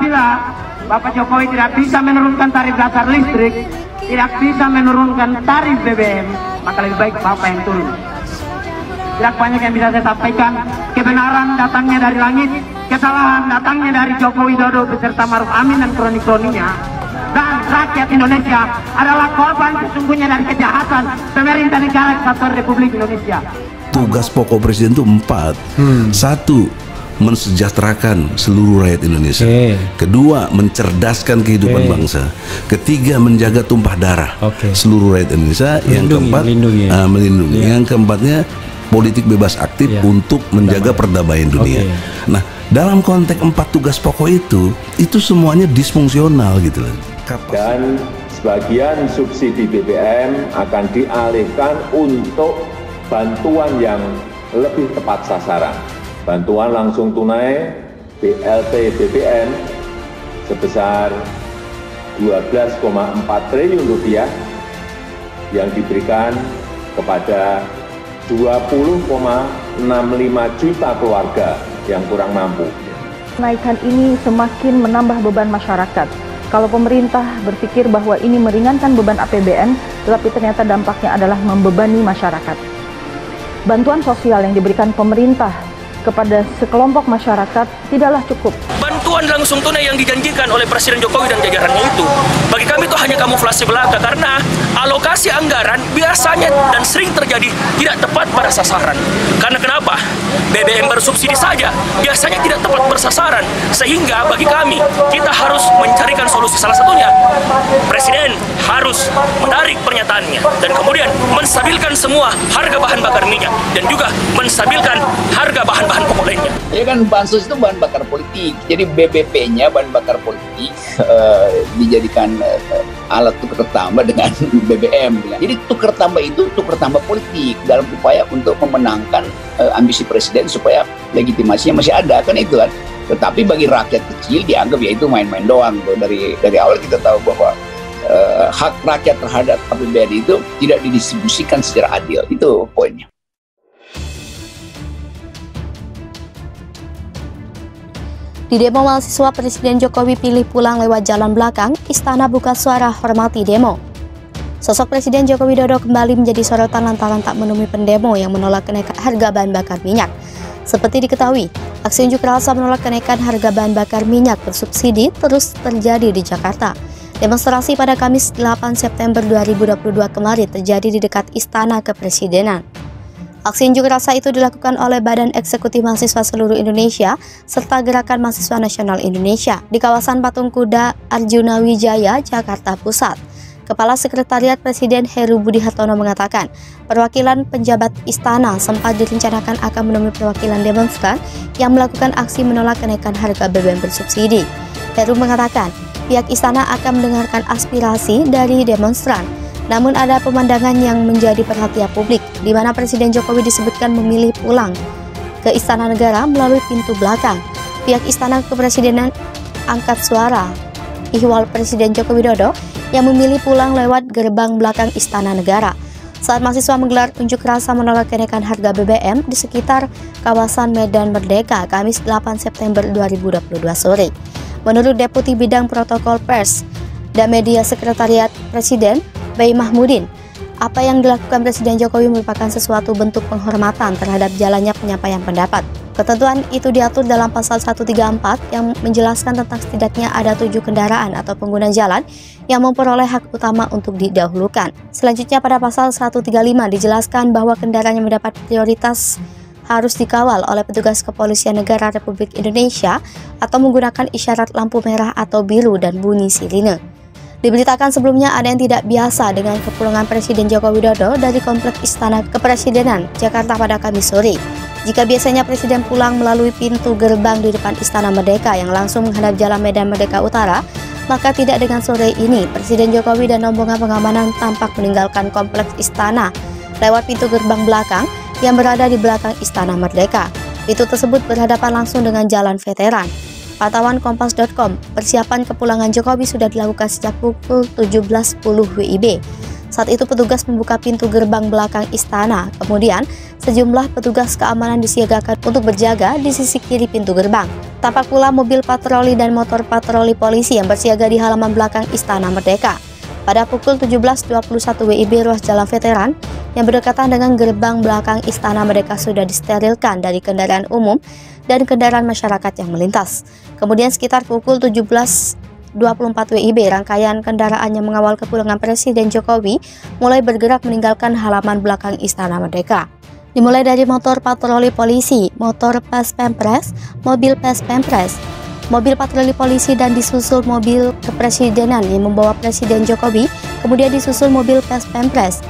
apabila Bapak Jokowi tidak bisa menurunkan tarif dasar listrik, tidak bisa menurunkan tarif BBM, maka lebih baik Bapak yang turun. Tidak banyak yang bisa saya sampaikan. Kebenaran datangnya dari langit, kesalahan datangnya dari Joko Widodo beserta Maruf Amin dan kroni-kroninya. Dan rakyat Indonesia adalah korban sesungguhnya dari kejahatan pemerintah negara Kesatuan Republik Indonesia. Tugas pokok presiden itu 4. Satu, mensejahterakan seluruh rakyat Indonesia. Kedua, mencerdaskan kehidupan bangsa. Ketiga, menjaga tumpah darah seluruh rakyat Indonesia. Yang keempat, melindungi. Yang keempatnya, politik bebas aktif untuk menjaga perdamaian dunia. Nah, dalam konteks 4 tugas pokok itu semuanya disfungsional gitu loh. Dan sebagian subsidi BBM akan dialihkan untuk bantuan yang lebih tepat sasaran. Bantuan langsung tunai BLT BBM sebesar 12,4 triliun rupiah yang diberikan kepada 20,65 juta keluarga yang kurang mampu. Kenaikan ini semakin menambah beban masyarakat. Kalau pemerintah berpikir bahwa ini meringankan beban APBN, tetapi ternyata dampaknya adalah membebani masyarakat. Bantuan sosial yang diberikan pemerintah kepada sekelompok masyarakat tidaklah cukup. Bantuan langsung tunai yang dijanjikan oleh Presiden Jokowi dan jajarannya itu, bagi kami itu hanya kamuflase belaka, karena alokasi anggaran biasanya dan sering terjadi tidak tepat pada sasaran. Karena kenapa? BBM bersubsidi saja biasanya tidak tepat bersasaran, sehingga bagi kami kita harus mencarikan solusi. Salah satunya Presiden harus menarik pernyataannya dan kemudian menstabilkan semua harga bahan bakar minyak dan juga menstabilkan harga bahan-bahan pokok lainnya. Ya kan, bansos itu bahan bakar politik, jadi BBP-nya bahan bakar politik dijadikan alat tukar tambah dengan BBM. Jadi tukar tambah itu tukar tambah politik dalam upaya untuk memenangkan ambisi presiden supaya legitimasinya masih ada, kan itu kan. Tetapi bagi rakyat kecil dianggap ya itu main-main doang. Dari awal kita tahu bahwa hak rakyat terhadap APBN itu tidak didistribusikan secara adil, itu poinnya. Di demo mahasiswa, Presiden Jokowi pilih pulang lewat jalan belakang, Istana buka suara hormati demo. Sosok Presiden Joko Widodo kembali menjadi sorotan lantaran tak menemui pendemo yang menolak kenaikan harga bahan bakar minyak. Seperti diketahui, aksi unjuk rasa menolak kenaikan harga bahan bakar minyak bersubsidi terus terjadi di Jakarta. Demonstrasi pada Kamis 8 September 2022 kemarin terjadi di dekat Istana Kepresidenan. Aksi unjuk rasa itu dilakukan oleh Badan Eksekutif Mahasiswa Seluruh Indonesia serta Gerakan Mahasiswa Nasional Indonesia di kawasan Patung Kuda Arjuna Wijaya, Jakarta Pusat. Kepala Sekretariat Presiden Heru Budi Hartono mengatakan, perwakilan penjabat istana sempat direncanakan akan menemui perwakilan demonstran yang melakukan aksi menolak kenaikan harga BBM bersubsidi. Heru mengatakan, pihak istana akan mendengarkan aspirasi dari demonstran. Namun ada pemandangan yang menjadi perhatian publik, di mana Presiden Jokowi disebutkan memilih pulang ke Istana Negara melalui pintu belakang. Pihak Istana Kepresidenan angkat suara ihwal Presiden Joko Widodo yang memilih pulang lewat gerbang belakang Istana Negara. Saat mahasiswa menggelar unjuk rasa menolak kenaikan harga BBM di sekitar kawasan Medan Merdeka, Kamis 8 September 2022 sore. Menurut Deputi Bidang Protokol Pers dan Media Sekretariat Presiden, Bayi Mahmudin, apa yang dilakukan Presiden Jokowi merupakan sesuatu bentuk penghormatan terhadap jalannya penyampaian pendapat. Ketentuan itu diatur dalam pasal 134 yang menjelaskan tentang setidaknya ada 7 kendaraan atau pengguna jalan yang memperoleh hak utama untuk didahulukan. Selanjutnya pada pasal 135 dijelaskan bahwa kendaraan yang mendapat prioritas harus dikawal oleh petugas Kepolisian Negara Republik Indonesia atau menggunakan isyarat lampu merah atau biru dan bunyi sirine. Diberitakan sebelumnya ada yang tidak biasa dengan kepulangan Presiden Joko Widodo dari Kompleks Istana Kepresidenan, Jakarta pada Kamis sore. Jika biasanya Presiden pulang melalui pintu gerbang di depan Istana Merdeka yang langsung menghadap Jalan Medan Merdeka Utara, maka tidak dengan sore ini Presiden Jokowi dan rombongan pengamanan tampak meninggalkan Kompleks Istana lewat pintu gerbang belakang yang berada di belakang Istana Merdeka. Pintu tersebut berhadapan langsung dengan Jalan Veteran. Pantauan Kompas.com, persiapan kepulangan Jokowi sudah dilakukan sejak pukul 17.10 WIB. Saat itu petugas membuka pintu gerbang belakang istana, kemudian sejumlah petugas keamanan disiagakan untuk berjaga di sisi kiri pintu gerbang. Tampak pula mobil patroli dan motor patroli polisi yang bersiaga di halaman belakang Istana Merdeka. Pada pukul 17.21 WIB, ruas jalan veteran yang berdekatan dengan gerbang belakang Istana Merdeka sudah disterilkan dari kendaraan umum dan kendaraan masyarakat yang melintas. Kemudian sekitar pukul 17.24 WIB, rangkaian kendaraan yang mengawal kepulangan Presiden Jokowi mulai bergerak meninggalkan halaman belakang Istana Merdeka. Dimulai dari motor patroli polisi, motor Pas Pampres, mobil Pas Pampres, mobil patroli polisi, dan disusul mobil kepresidenan yang membawa Presiden Jokowi, kemudian disusul mobil Pas Pampres,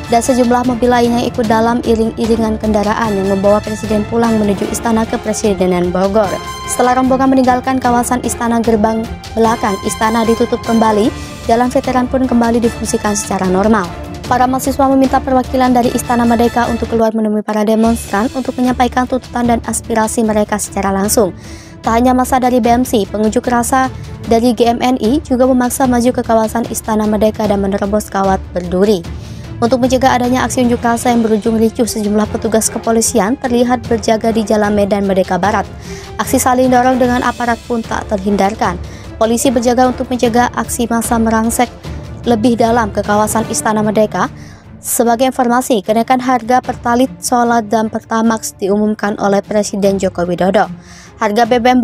dan sejumlah mobil lain yang ikut dalam iring-iringan kendaraan yang membawa Presiden pulang menuju Istana Kepresidenan Bogor. Setelah rombongan meninggalkan kawasan Istana, gerbang belakang Istana ditutup kembali, jalan veteran pun kembali difungsikan secara normal. Para mahasiswa meminta perwakilan dari Istana Merdeka untuk keluar menemui para demonstran untuk menyampaikan tuntutan dan aspirasi mereka secara langsung. Tak hanya massa dari BMC, pengunjuk rasa dari GMNI juga memaksa maju ke kawasan Istana Merdeka dan menerobos kawat berduri. Untuk mencegah adanya aksi unjuk rasa yang berujung ricuh, sejumlah petugas kepolisian terlihat berjaga di Jalan Medan Merdeka Barat. Aksi saling dorong dengan aparat pun tak terhindarkan. Polisi berjaga untuk mencegah aksi massa merangsek lebih dalam ke kawasan Istana Merdeka. Sebagai informasi, kenaikan harga Pertalit, Solar, dan Pertamax diumumkan oleh Presiden Joko Widodo. Harga BBM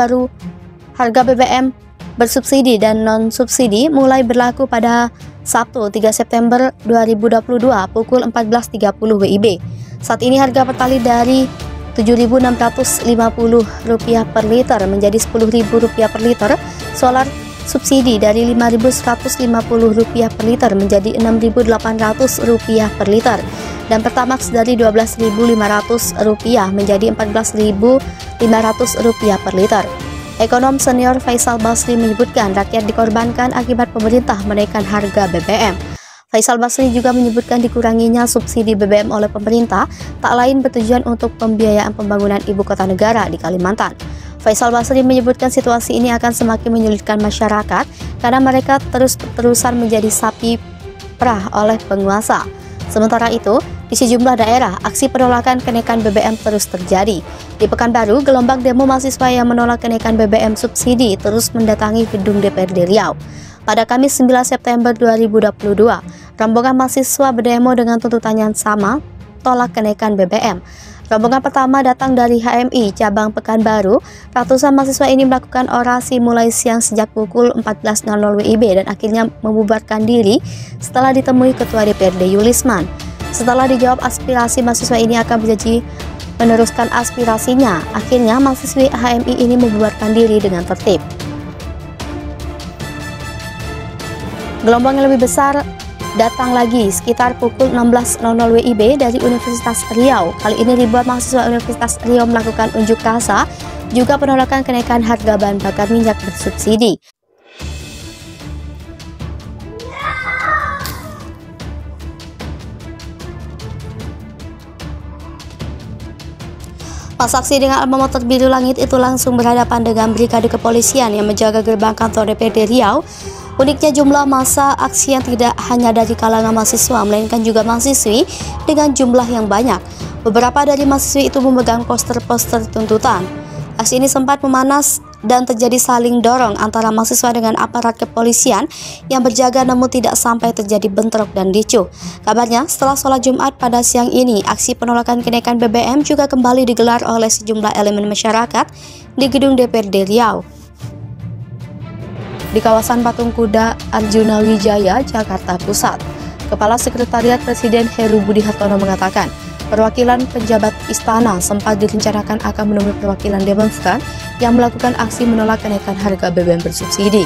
bersubsidi dan non-subsidi mulai berlaku pada Sabtu 3 September 2022 pukul 14.30 WIB. Saat ini harga Pertalit dari Rp7.650 per liter menjadi Rp10.000 per liter, Solar subsidi dari Rp5.150 per liter menjadi Rp6.800 per liter, dan Pertamax dari Rp12.500 menjadi Rp14.500 per liter. Ekonom senior Faisal Basri menyebutkan rakyat dikorbankan akibat pemerintah menaikkan harga BBM. Faisal Basri juga menyebutkan dikuranginya subsidi BBM oleh pemerintah tak lain bertujuan untuk pembiayaan pembangunan ibu kota negara di Kalimantan. Faisal Basri menyebutkan situasi ini akan semakin menyulitkan masyarakat karena mereka terus-terusan menjadi sapi perah oleh penguasa. Sementara itu, di sejumlah daerah, aksi penolakan kenaikan BBM terus terjadi. Di Pekanbaru, gelombang demo mahasiswa yang menolak kenaikan BBM subsidi terus mendatangi gedung DPRD Riau. Pada Kamis 9 September 2022, rombongan mahasiswa berdemo dengan tuntutan yang sama, tolak kenaikan BBM. Rombongan pertama datang dari HMI cabang Pekanbaru. Ratusan mahasiswa ini melakukan orasi mulai siang sejak pukul 14.00 WIB dan akhirnya membubarkan diri setelah ditemui Ketua DPRD Yulisman. Setelah dijawab aspirasi, mahasiswa ini akan berjanji meneruskan aspirasinya. Akhirnya mahasiswi HMI ini membubarkan diri dengan tertib. Gelombang yang lebih besar datang lagi sekitar pukul 16.00 WIB dari Universitas Riau. Kali ini ribuan mahasiswa Universitas Riau melakukan unjuk rasa juga penolakan kenaikan harga bahan bakar minyak bersubsidi. Pas aksi dengan alma mater Biru Langit itu langsung berhadapan dengan brigade kepolisian yang menjaga gerbang kantor DPRD Riau. Uniknya jumlah massa aksi yang tidak hanya dari kalangan mahasiswa, melainkan juga mahasiswi dengan jumlah yang banyak. Beberapa dari mahasiswi itu memegang poster-poster tuntutan. Aksi ini sempat memanas dan terjadi saling dorong antara mahasiswa dengan aparat kepolisian yang berjaga, namun tidak sampai terjadi bentrok dan ricuh. Kabarnya, setelah sholat Jumat pada siang ini, aksi penolakan kenaikan BBM juga kembali digelar oleh sejumlah elemen masyarakat di gedung DPRD Riau. Di kawasan Patung Kuda Arjuna Wijaya, Jakarta Pusat, Kepala Sekretariat Presiden Heru Budi Hartono mengatakan, perwakilan penjabat istana sempat direncanakan akan menemui perwakilan demonstran yang melakukan aksi menolak kenaikan harga BBM bersubsidi.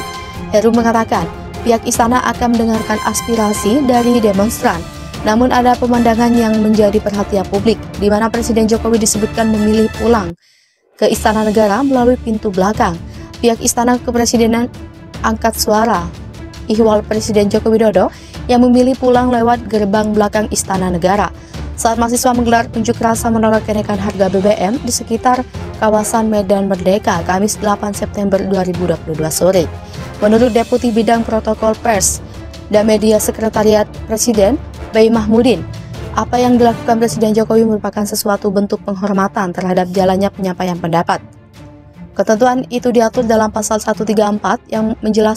Heru mengatakan, pihak istana akan mendengarkan aspirasi dari demonstran. Namun ada pemandangan yang menjadi perhatian publik, di mana Presiden Jokowi disebutkan memilih pulang ke Istana Negara melalui pintu belakang. Pihak Istana Kepresidenan angkat suara ihwal Presiden Joko Widodo yang memilih pulang lewat gerbang belakang Istana Negara. Saat mahasiswa menggelar unjuk rasa menolak kenaikan harga BBM di sekitar kawasan Medan Merdeka, Kamis 8 September 2022 sore. Menurut Deputi Bidang Protokol Pers dan Media Sekretariat Presiden, Bayi Mahmudin, apa yang dilakukan Presiden Jokowi merupakan sesuatu bentuk penghormatan terhadap jalannya penyampaian pendapat. Ketentuan itu diatur dalam pasal 134 yang menjelaskan